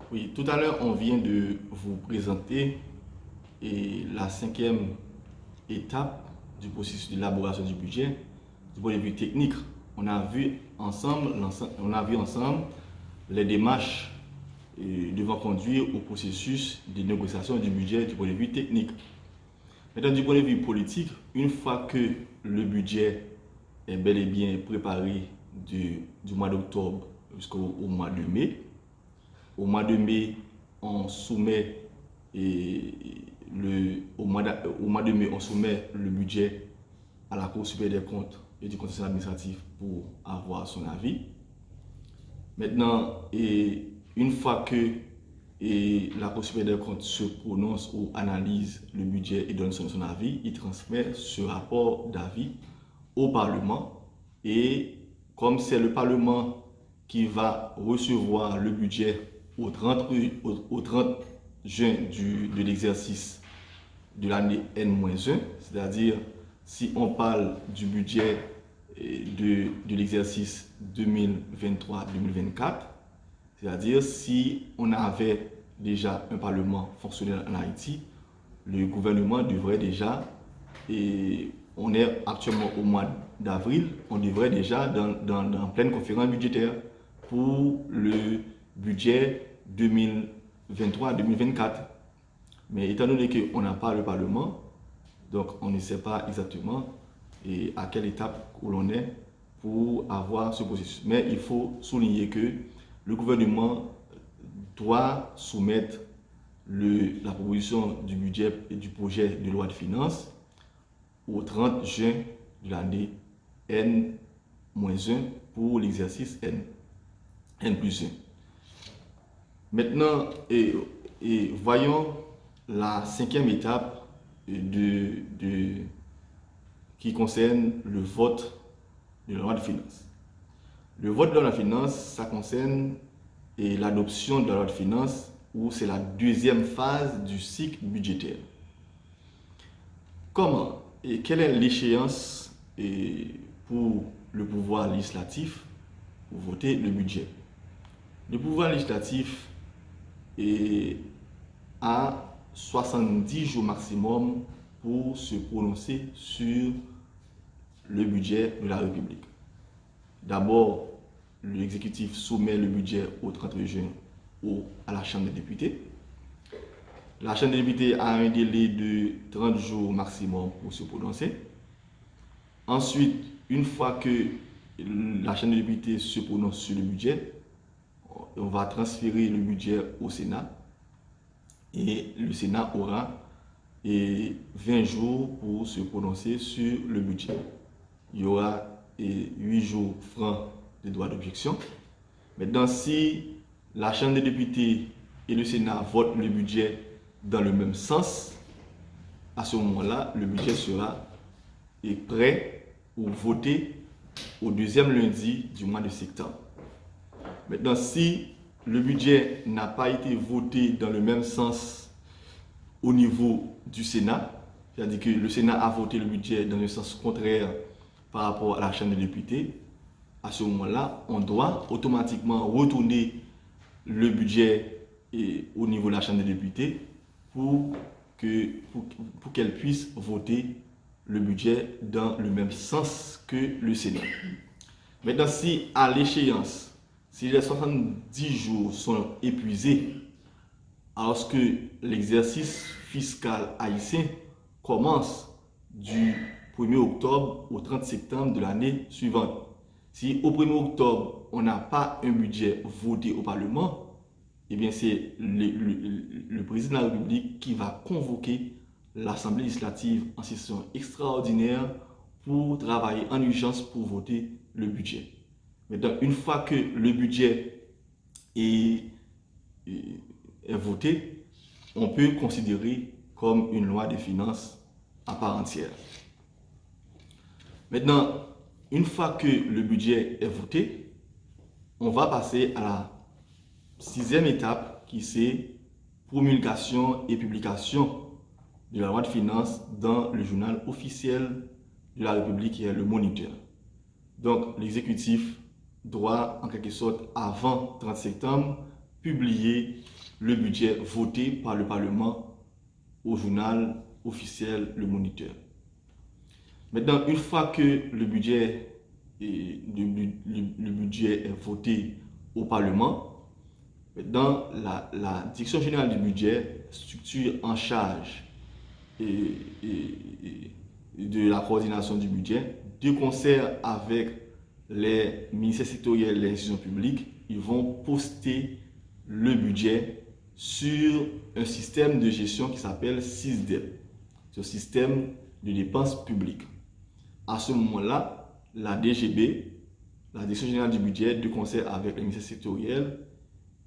Oui, tout à l'heure, on vient de vous présenter la cinquième étape du processus d'élaboration du budget du point de vue technique. On a vu ensemble les démarches devant conduire au processus de négociation du budget du point de vue technique. Maintenant, du point de vue politique, une fois que le budget est bel et bien préparé du mois d'octobre jusqu'au mois de mai, au mois de mai, on soumet le budget à la Cour supérieure des comptes et du Conseil administratif pour avoir son avis. Maintenant, une fois que la Cour supérieure des comptes se prononce ou analyse le budget et donne son avis, il transmet ce rapport d'avis au Parlement. Et comme c'est le Parlement qui va recevoir le budget au 30 juin de l'exercice de l'année N-1, c'est-à-dire si on parle du budget de l'exercice 2023-2024, c'est-à-dire si on avait déjà un parlement fonctionnel en Haïti, le gouvernement devrait déjà, et on est actuellement au mois d'avril, on devrait déjà dans pleine conférence budgétaire pour le budget 2023-2024. Mais étant donné qu'on n'a pas le Parlement, donc on ne sait pas exactement à quelle étape où l'on est pour avoir ce processus. Mais il faut souligner que le gouvernement doit soumettre la proposition du budget et du projet de loi de finances au 30 juin de l'année N-1 pour l'exercice N+1. Maintenant, voyons la cinquième étape qui concerne le vote de la loi de finances. Le vote de la loi de finances, ça concerne l'adoption de la loi de finances, où c'est la deuxième phase du cycle budgétaire. Comment et quelle est l'échéance pour le pouvoir législatif pour voter le budget? Le pouvoir législatif a 70 jours maximum pour se prononcer sur le budget de la République. D'abord, l'exécutif soumet le budget au 30 juin à la Chambre des députés. La Chambre des députés a un délai de 30 jours maximum pour se prononcer. Ensuite, une fois que la Chambre des députés se prononce sur le budget, on va transférer le budget au Sénat et le Sénat aura 20 jours pour se prononcer sur le budget. Il y aura 8 jours francs de droit d'objection. Maintenant, si la Chambre des députés et le Sénat votent le budget dans le même sens, à ce moment-là, le budget sera prêt ou voté au deuxième lundi du mois de septembre. Maintenant, si le budget n'a pas été voté dans le même sens au niveau du Sénat, c'est-à-dire que le Sénat a voté le budget dans un sens contraire par rapport à la Chambre des députés, à ce moment-là, on doit automatiquement retourner le budget au niveau de la Chambre des députés pour qu'elle puisse voter le budget dans le même sens que le Sénat. Maintenant, si à l'échéance, si les 70 jours sont épuisés, alors que l'exercice fiscal haïtien commence du 1er octobre au 30 septembre de l'année suivante. Si au 1er octobre, on n'a pas un budget voté au Parlement, eh bien c'est le président de la République qui va convoquer l'Assemblée législative en session extraordinaire pour travailler en urgence pour voter le budget. Maintenant, une fois que le budget est voté, on peut considérer comme une loi de finances à part entière. Maintenant, une fois que le budget est voté, on va passer à la sixième étape qui c'est promulgation et publication de la loi de finances dans le journal officiel de la République qui est le Moniteur. Donc l'exécutif doit en quelque sorte avant 30 septembre publier le budget voté par le Parlement au journal officiel Le Moniteur. Maintenant, une fois que le budget est voté au Parlement, maintenant, la Direction générale du budget, structure en charge de la coordination du budget, de concert avec les ministères sectoriels et les institutions publiques, ils vont poster le budget sur un système de gestion qui s'appelle SysDep, ce système de dépenses publiques. À ce moment-là, la DGB, la Direction générale du budget, de concert avec les ministères sectoriels,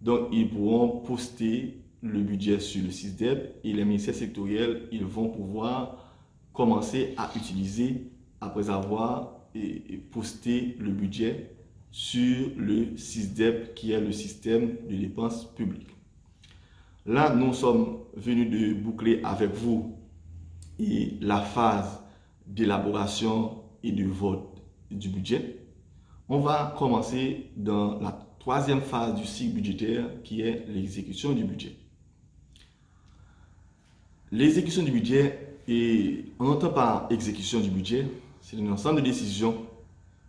donc ils pourront poster le budget sur le SysDep et les ministères sectoriels, ils vont pouvoir commencer à utiliser, après avoir posté le budget sur le SysDep qui est le système de dépenses publiques. Là, nous sommes venus de boucler avec vous la phase d'élaboration et de vote du budget. On va commencer dans la troisième phase du cycle budgétaire qui est l'exécution du budget. L'exécution du budget, et on entend par exécution du budget, c'est un ensemble de décisions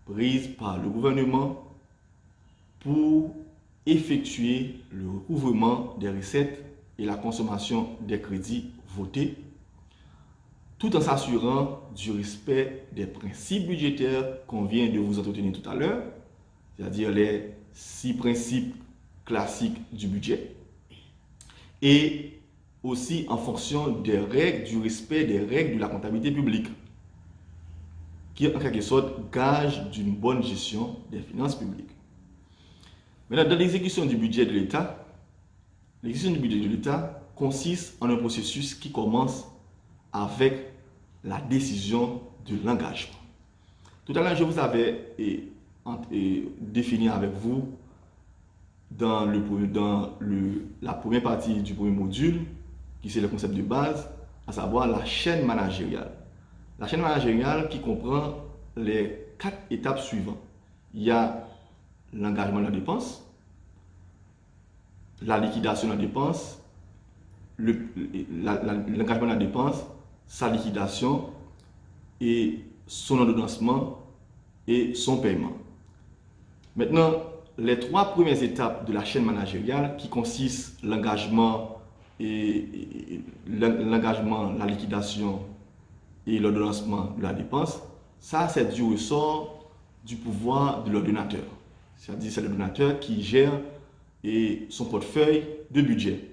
prises par le gouvernement pour effectuer le recouvrement des recettes et la consommation des crédits votés, tout en s'assurant du respect des principes budgétaires qu'on vient de vous entretenir tout à l'heure, c'est-à-dire les 6 principes classiques du budget, et aussi en fonction des règles, du respect des règles de la comptabilité publique, qui est en quelque sorte gage d'une bonne gestion des finances publiques. Maintenant, dans l'exécution du budget de l'État, l'exécution du budget de l'État consiste en un processus qui commence avec la décision de l'engagement. Tout à l'heure, je vous avais défini avec vous dans la première partie du premier module, qui c'est le concept de base, à savoir la chaîne managériale. La chaîne managériale qui comprend les 4 étapes suivantes. Il y a l'engagement de la dépense, la liquidation de la dépense, l'engagement de la dépense, sa liquidation et son ordonnancement et son paiement. Maintenant, les 3 premières étapes de la chaîne managériale qui consistent l'engagement, la liquidation et l'ordonnancement de la dépense, ça c'est du ressort du pouvoir de l'ordonnateur. C'est-à-dire c'est l'ordonnateur qui gère son portefeuille de budget.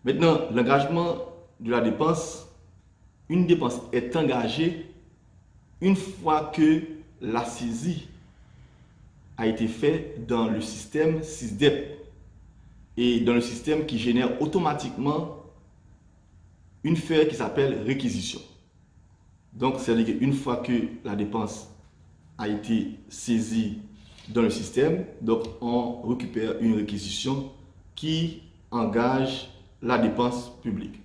Maintenant, l'engagement de la dépense, une dépense est engagée une fois que la saisie a été faite dans le système SysDep et dans le système qui génère automatiquement une feuille qui s'appelle réquisition. Donc, c'est-à-dire qu'une fois que la dépense a été saisie dans le système, donc on récupère une réquisition qui engage la dépense publique.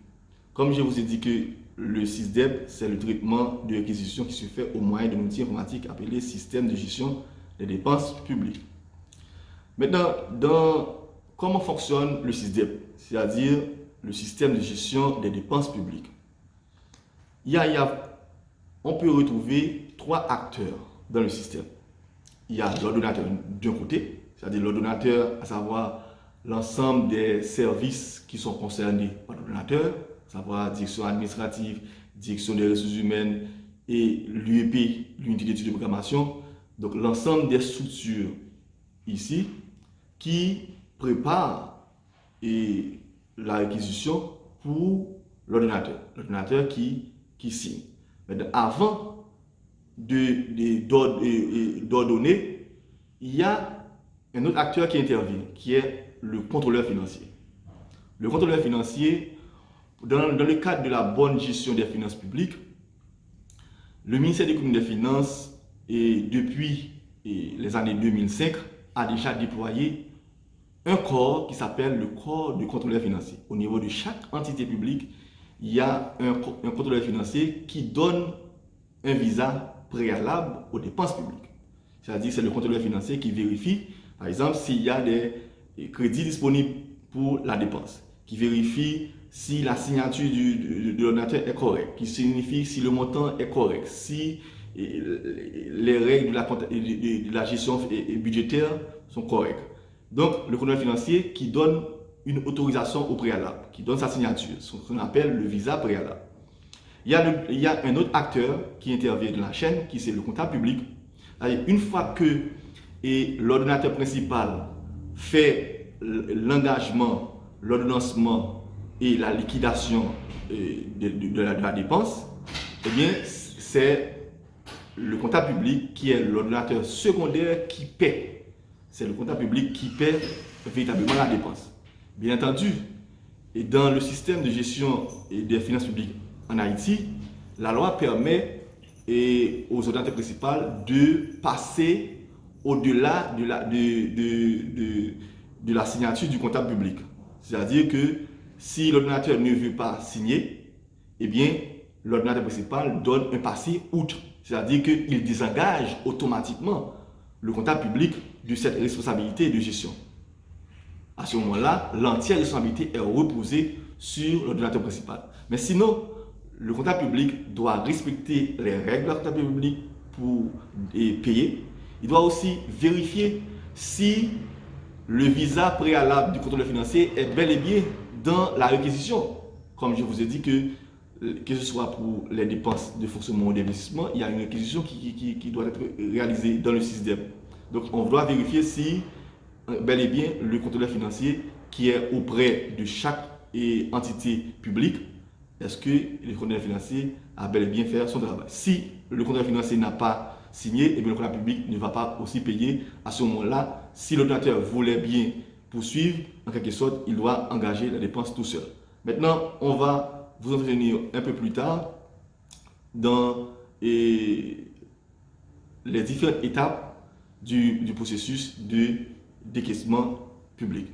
Comme je vous ai dit que le SysDep, c'est le traitement de réquisition qui se fait au moyen d'un outil informatique appelé système de gestion des dépenses publiques. Maintenant, comment fonctionne le SysDep, c'est-à-dire le système de gestion des dépenses publiques? On peut retrouver 3 acteurs dans le système. Il y a l'ordonnateur d'un côté, c'est-à-dire l'ordonnateur, à savoir l'ensemble des services qui sont concernés par l'ordonnateur, à savoir direction administrative, direction des ressources humaines et l'UEP, l'unité d'études de programmation. Donc l'ensemble des structures ici qui préparent la réquisition pour l'ordonnateur qui signe. Mais avant d'ordonner, il y a un autre acteur qui intervient, qui est le contrôleur financier. Le contrôleur financier, dans le cadre de la bonne gestion des finances publiques, le ministère de l'économie et des finances, depuis les années 2005, a déjà déployé un corps qui s'appelle le corps de contrôleur financier. Au niveau de chaque entité publique, il y a un contrôleur financier qui donne un visa préalable aux dépenses publiques. C'est-à-dire que c'est le contrôleur financier qui vérifie, par exemple, s'il y a des crédits disponibles pour la dépense, qui vérifie si la signature de l'ordinateur est correcte, qui signifie si le montant est correct, si les règles de la gestion budgétaire sont correctes. Donc, le contrôleur financier qui donne une autorisation au préalable, qui donne sa signature, ce qu'on appelle le visa préalable. Il y a un autre acteur qui intervient dans la chaîne, qui c'est le comptable public. Une fois que l'ordonnateur principal fait l'engagement, l'ordonnancement et la liquidation de la dépense, eh bien, c'est le comptable public qui est l'ordonnateur secondaire qui paie. C'est le comptable public qui paie véritablement la dépense. Bien entendu, et dans le système de gestion des finances publiques en Haïti, la loi permet aux ordonnateurs principaux de passer au-delà de la signature du comptable public. C'est-à-dire que si l'ordonnateur ne veut pas signer, eh bien, l'ordonnateur principal donne un passé outre. C'est-à-dire qu'il désengage automatiquement le comptable public de cette responsabilité de gestion. À ce moment-là, l'entière responsabilité est reposée sur l'ordonnateur principal. Mais sinon, le comptable public doit respecter les règles du comptable public pour payer. Il doit aussi vérifier si le visa préalable du contrôleur financier est bel et bien dans la réquisition. Comme je vous ai dit que ce soit pour les dépenses de fonctionnement ou d'investissement, il y a une réquisition qui doit être réalisée dans le système. Donc on doit vérifier si bel et bien le contrôleur financier qui est auprès de chaque entité publique, est-ce que le contrôleur financier a bel et bien fait son travail. Si le contrôleur financier n'a pas signé, et bien le contrôleur public ne va pas aussi payer à ce moment-là. Si l'ordonnateur voulait bien poursuivre, en quelque sorte, il doit engager la dépense tout seul. Maintenant, on va vous en revenir un peu plus tard dans les différentes étapes du processus de décaissement public.